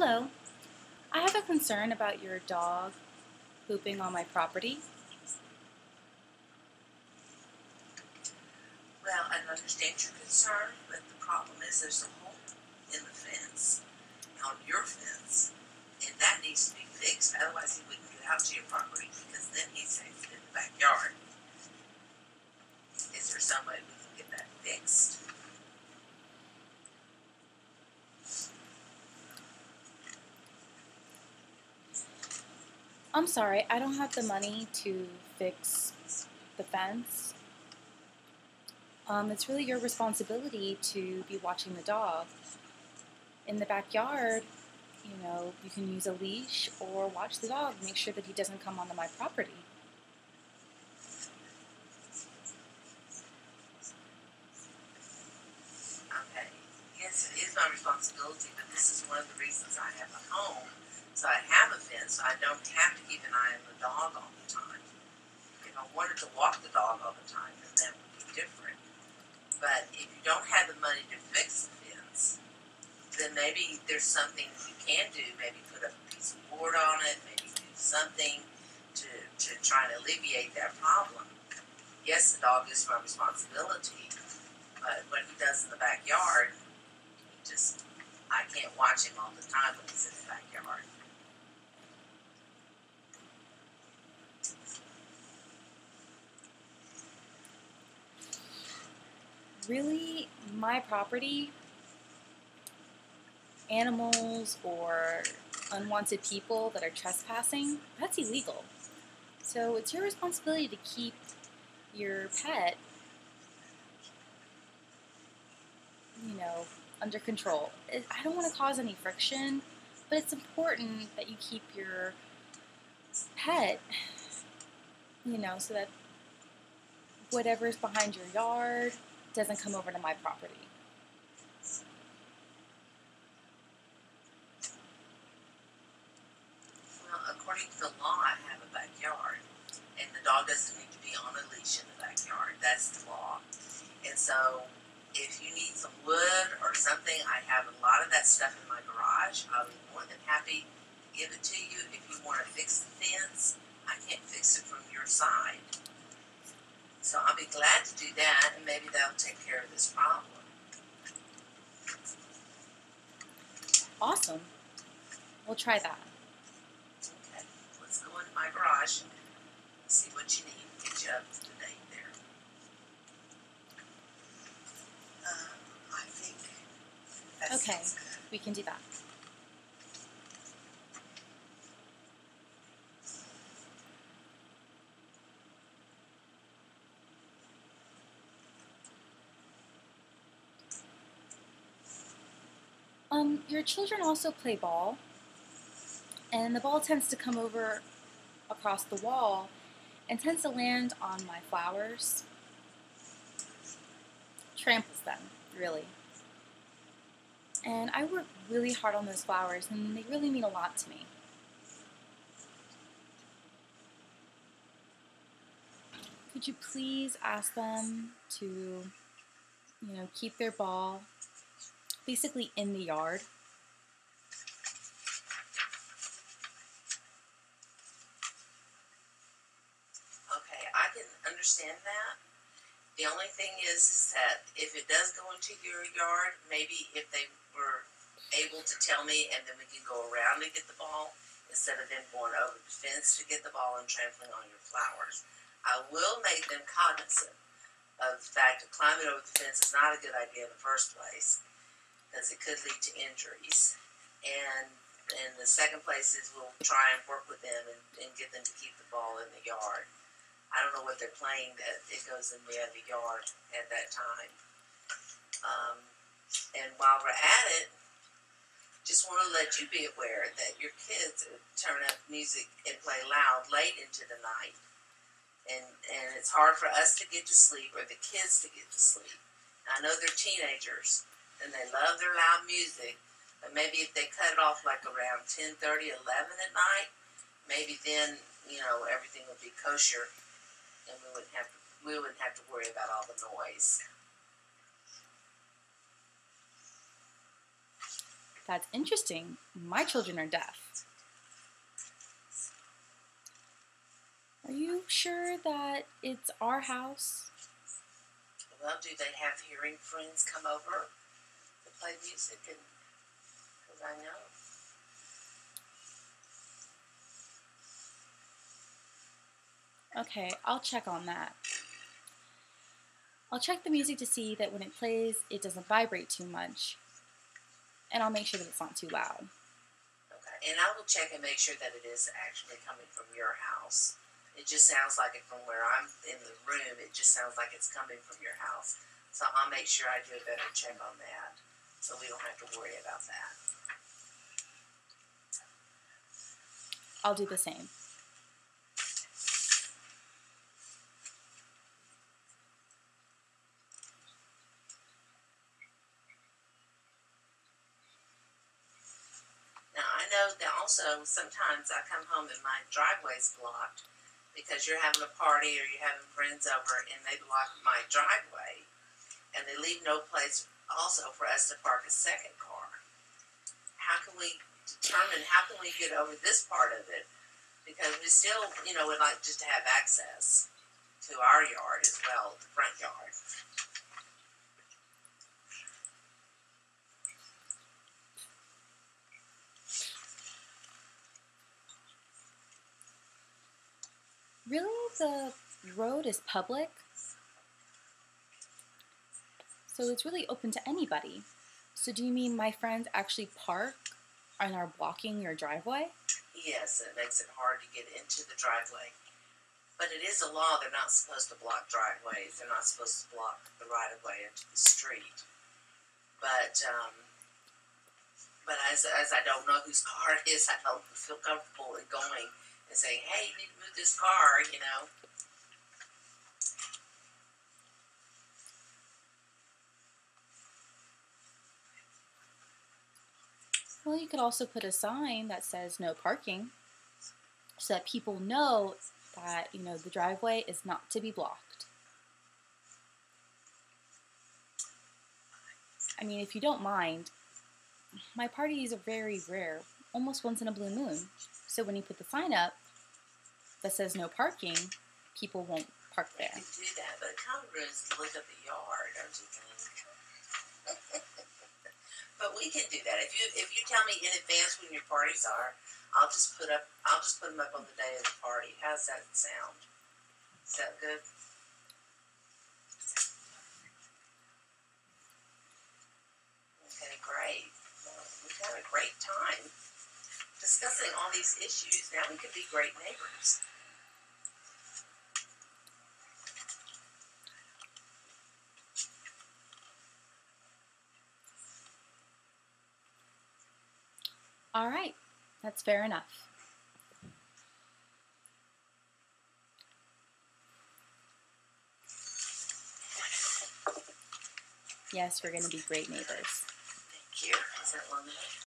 Hello, I have a concern about your dog pooping on my property. Well, I understand your concern, but the problem is there's a hole in the fence, on your fence, and that needs to be fixed. Otherwise, he wouldn't get out to your property because then he's safe in the backyard. Is there some way we can get that fixed? I'm sorry, I don't have the money to fix the fence. It's really your responsibility to be watching the dog. In the backyard, you can use a leash or watch the dog, make sure that he doesn't come onto my property. Okay. Yes, it is my responsibility, but this is one of the reasons I have a home. So I have a fence, so I don't have to keep an eye on the dog all the time. If I wanted to walk the dog all the time, then that would be different. But if you don't have the money to fix the fence, then maybe there's something you can do. Maybe put up a piece of board on it, maybe do something to try and alleviate that problem. Yes, the dog is my responsibility, but what he does in the backyard, I can't watch him all the time when he's in the backyard. Really, my property, animals or unwanted people that are trespassing, that's illegal. So it's your responsibility to keep your pet, under control. I don't want to cause any friction, but it's important that you keep your pet, so that whatever's behind your yard doesn't come over to my property. Well, according to the law, I have a backyard, and the dog doesn't need to be on a leash in the backyard. That's the law. And so, if you need some wood or something, I have a lot of that stuff in my garage. I'll be more than happy to give it to you. If you want to fix the fence, I can't fix it from your side. So I'll be glad to do that, and maybe that'll take care of this problem. Awesome. We'll try that. Okay, let's go into my garage and see what you need. Get you up to date there. I think that's Okay, good. we can do that. Your children also play ball, and the ball tends to come over across the wall and tends to land on my flowers. Tramples them, really. And I work really hard on those flowers, and they really mean a lot to me. Could you please ask them to, keep their ball basically in the yard? Okay, I can understand that. The only thing is that if it does go into your yard, maybe if they were able to tell me, and then we can go around and get the ball instead of them going over the fence to get the ball and trampling on your flowers. I will make them cognizant of the fact that climbing over the fence is not a good idea in the first place because it could lead to injuries. And the second place is we'll try and work with them and get them to keep the ball in the yard. I don't know what they're playing that it goes in the other yard at that time. And while we're at it, just want to let you be aware that your kids turn up music and play loud late into the night. And it's hard for us to get to sleep or the kids to get to sleep. I know they're teenagers and they love their loud music, but maybe if they cut it off like around 10:30, 11 at night, maybe then, everything would be kosher and we wouldn't have to worry about all the noise. That's interesting. My children are deaf. Are you sure that it's our house? Well, do they have hearing friends come over to play music? And because I know. Okay, I'll check on that. I'll check the music to see that when it plays, it doesn't vibrate too much. And I'll make sure that it's not too loud. Okay, and I will check and make sure that it is actually coming from your house. It just sounds like it from where I'm in the room. It just sounds like it's coming from your house. So I'll make sure I do a better check on that, so we don't have to worry about that. I'll do the same. Now, I know that also sometimes I come home and my driveway's blocked because you're having a party or you're having friends over and they block my driveway and they leave no place also for us to park a second car. How can we determine, how can we get over this part of it? Because we still, would like just to have access to our yard as well, the front yard. Really? The road is public? So it's really open to anybody. So do you mean my friends actually park and are blocking your driveway? Yes, it makes it hard to get into the driveway. But it is a law, they're not supposed to block driveways. They're not supposed to block the right-of-way into the street. But as I don't know whose car it is, I don't feel comfortable in going and saying, hey, you need to move this car, Well, you could also put a sign that says no parking so that people know that, the driveway is not to be blocked. I mean, if you don't mind, my parties are very rare, almost once in a blue moon. So when you put the sign up that says no parking, people won't park there. You can do that, but it kind of ruins the look of the yard, don't you think? But we can do that. If you tell me in advance when your parties are, I'll just put them up on the day of the party. How's that sound? Is that good? Okay, great. Well, we've had a great time discussing all these issues. Now we could be great neighbors. All right, that's fair enough. Yes, we're going to be great neighbors. Thank you. Is that long enough?